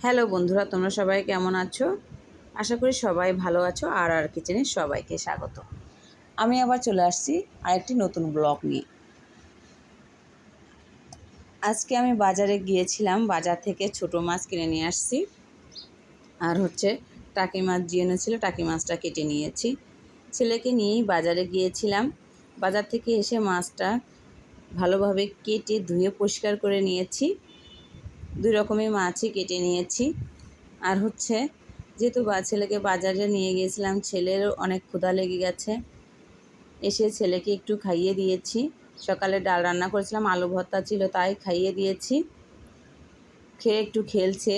Hello বন্ধুরা, তোমরা সবাই কেমন আছো? আশা করি সবাই ভালো আছো। আর কিচেনে সবাইকে স্বাগত। আমি আবার চলে আসছি আরেকটি নতুন ব্লগ নিয়ে। আজকে আমি বাজারে গিয়েছিলাম, বাজার থেকে ছোট মাছ কিনে নিয়ে আসছি। আর টাকি মাছ যে এনেছিল, টাকি মাছটা কেটে নিয়েছি। ছেলেকে নিয়েই বাজারে গিয়েছিলাম। বাজার থেকে এসে মাছটা ভালোভাবে কেটে ধুয়ে পরিষ্কার করে নিয়েছি। দুই রকমের মাছই কেটে নিয়েছি। আর যেহেতু ছেলেকে বাজারে নিয়ে গিয়েছিলাম, ছেলেরও অনেক ক্ষুধা লেগে গেছে। এসে ছেলেকে একটু খাইয়ে দিয়েছি। সকালে ডাল রান্না করেছিলাম, আলু ভর্তা ছিল, তাই খাইয়ে দিয়েছি। খেয়ে একটু খেলছে,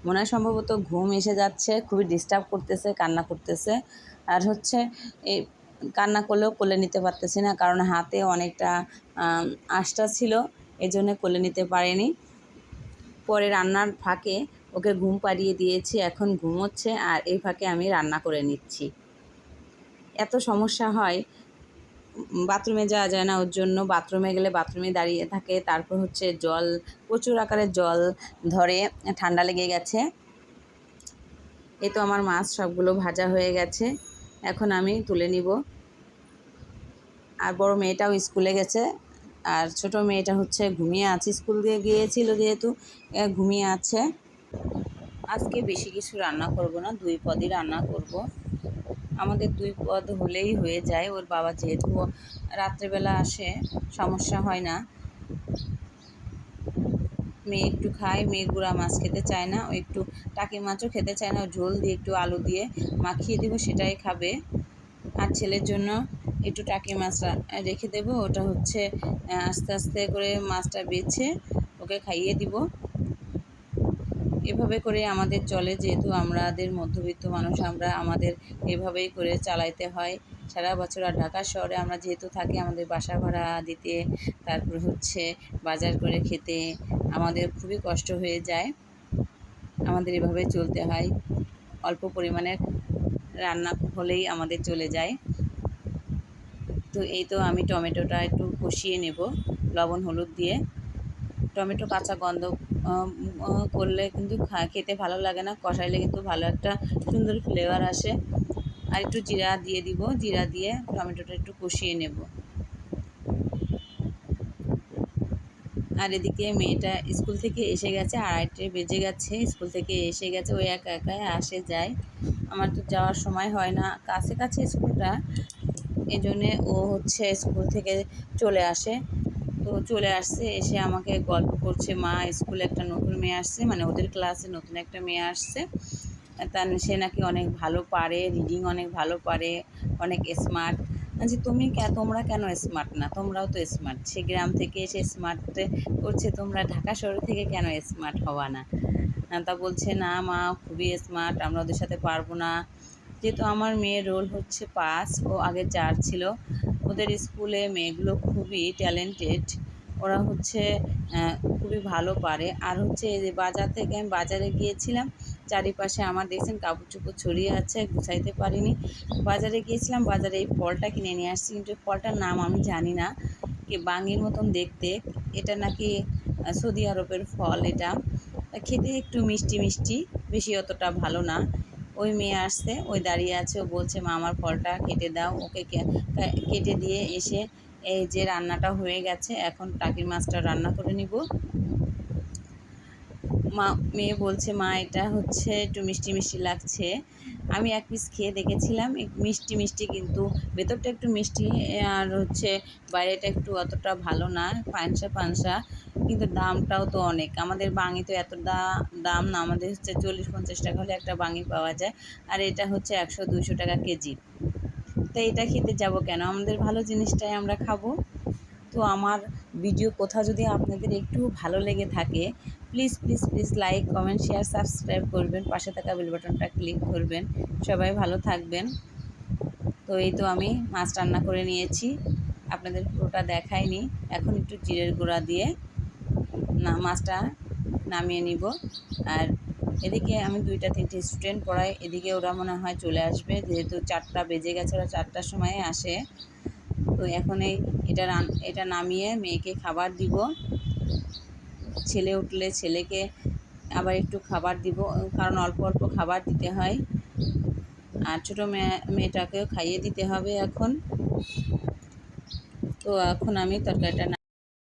মনে হয় সম্ভবত ঘুম এসে যাচ্ছে। খুবই ডিস্টার্ব করতেছে, কান্না করতেছে। আর এই কান্না করলেও কোলে নিতে পারতেছি না, কারণ হাতে অনেকটা আঁশটা ছিল, এজন্য কোলে নিতে পারেনি। পরে রান্নার ফাঁকে ওকে ঘুম পাড়িয়ে দিয়েছি, এখন ঘুমোচ্ছে। আর এই ফাঁকে আমি রান্না করে নিচ্ছি। এত সমস্যা হয়, বাথরুমে যাওয়া যায় না, ওর জন্য বাথরুমে গেলে বাথরুমে দাঁড়িয়ে থাকে। তারপর জল, প্রচুর আকারে জল ধরে, ঠান্ডা লেগে গেছে। এই তো আমার মাছ সবগুলো ভাজা হয়ে গেছে, এখন আমি তুলে নিব। আর বড় মেয়েটাও স্কুলে গেছে, আর ছোট মেয়েটা ঘুমিয়ে আছে। স্কুল দিয়ে গিয়েছিল যেহেতু, ঘুমিয়ে আছে। আজকে বেশি কিছু রান্না করব না, 2 পদই রান্না করব। আমাদের 2 পদ হলেই হয়ে যায়। ওর বাবা যেহেতু রাত্রেবেলা আসে, সমস্যা হয় না। মেয়ে একটু খায়, মেয়ে গুঁড়া মাছ খেতে চায় না, ও একটু টাকি মাছও খেতে চায় না। ও ঝোল দিয়ে একটু আলু দিয়ে মাখিয়ে দেবো, সেটাই খাবে। আর ছেলের জন্য একটু টাকি মাছটা রেখে দেবো। ওটা আস্তে আস্তে করে মাছটা বেছে ওকে খাইয়ে দিব। এভাবে করে আমাদের চলে, যেহেতু আমাদের মধ্যবিত্ত মানুষ, আমাদের এভাবেই করে চালাইতে হয় সারা বছর। আর ঢাকা শহরে আমরা যেহেতু থাকি, আমাদের বাসা ভাড়া দিতে, তারপর বাজার করে খেতে আমাদের খুবই কষ্ট হয়ে যায়। আমাদের এভাবে চলতে হয়। অল্প পরিমাণে রান্না হলেই আমাদের চলে যায়। তো এই তো আমি টমেটোটা একটু কষিয়ে নেব লবণ হলুদ দিয়ে। টমেটো কাঁচা গন্ধ করলে কিন্তু খেতে ভালো লাগে না, কষাইলে কিন্তু ভালো একটা সুন্দর ফ্লেভার আসে। আর একটু জিরা দিয়ে দিব, জিরা দিয়ে টমেটোটা একটু কষিয়ে নেব। আর এদিকে মেয়েটা স্কুল থেকে এসে গেছে, 2:30 বেজে গেছে। স্কুল থেকে এসে গেছে, ওই একা একাই আসে যায়। আমার তো যাওয়ার সময় হয় না, কাছে কাছে স্কুলটা, এই জন্যে ও স্কুল থেকে চলে আসে। তো চলে আসছে, এসে আমাকে গল্প করছে, মা স্কুলে একটা নতুন মেয়ে আসছে, মানে ওদের ক্লাসে নতুন একটা মেয়ে আসছে। সে নাকি অনেক ভালো পারে, রিডিং অনেক ভালো পারে, অনেক স্মার্ট। যে তোমরা কেন স্মার্ট না? তোমরাও তো স্মার্ট। সে গ্রাম থেকে এসে স্মার্ট করছে, তোমরা ঢাকা শহর থেকে কেন স্মার্ট হওয়া না? তা বলছে, না মা খুবই স্মার্ট, আমরা ওদের সাথে পারবো না। যেহেতু আমার মেয়ের রোল 5, ও আগে 4 ছিল। ওদের স্কুলে মেয়েগুলো খুবই ট্যালেন্টেড, ওরা খুবই ভালো পারে। আর এই যে বাজার থেকে আমি বাজারে গিয়েছিলাম, চারিপাশে আমার দেখছেন কাপড় চোপড় ছড়িয়ে আছে, গুছাইতে পারিনি। বাজারে গিয়েছিলাম, বাজারে এই ফলটা কিনে নিয়ে আসছি, কিন্তু ফলটার নাম আমি জানি না। কি বাঙির মতন দেখতে, এটা নাকি সৌদি আরবের ফল। এটা খেতে একটু মিষ্টি মিষ্টি, বেশি অতটা ভালো না। ওই মেয়ে আসছে, ওই দাঁড়িয়ে আছে, ও বলছে, মা আমার ফলটা কেটে দাও। ওকে কেটে দিয়ে এসে এই যে রান্নাটা হয়ে গেছে, এখন টাকির মাছটা রান্না করে নিব। মেয়ে বলছে, মা এটা একটু মিষ্টি মিষ্টি লাগছে। আমি এক পিস খেয়ে দেখেছিলাম, মিষ্টি মিষ্টি, কিন্তু ভেতরটা একটু মিষ্টি। আর বাইরেটা একটু অতটা ভালো না, পানসা পানসা। কিন্তু দামটাও তো অনেক, আমাদের বাঙি তো এত দাম না। আমাদের 40-50 টাকা হলে একটা বাঙি পাওয়া যায়, আর এটা 100-200 টাকা কেজি। তাই এটা খেতে যাব কেন? আমাদের ভালো জিনিসটাই আমরা খাবো। তো আমার ভিডিও কোথাও যদি আপনাদের একটু ভালো লেগে থাকে, please please please like, comment, share, subscribe করবেন, পাশে থাকা বেল বাটনটা ক্লিক করবেন। সবাই ভালো থাকবেন। তো এই তো আমি মাছ রান্না করে নিয়েছি, আপনাদের পুরোটা দেখাইনি। এখন একটু জিরের গুঁড়া দিয়ে মাছটা নামিয়ে নিব। আর এদিকে আমি 2-3টে স্টুডেন্ট পড়াই, এদিকে ওরা মনে হয় চলে আসবে, যেহেতু 4টা বেজে গেছে, ওরা 4টার সময় আসে। তো এখন এটা নামিয়ে মেয়েকে খাবার দিব। ছেলে উঠলে ছেলেকে আবার একটু খাবার দিব, কারণ অল্প অল্প খাবার দিতে হয়। আর ছোটো মেয়েটাকেও খাইয়ে দিতে হবে এখন। তো এখন আমি তরকারিটা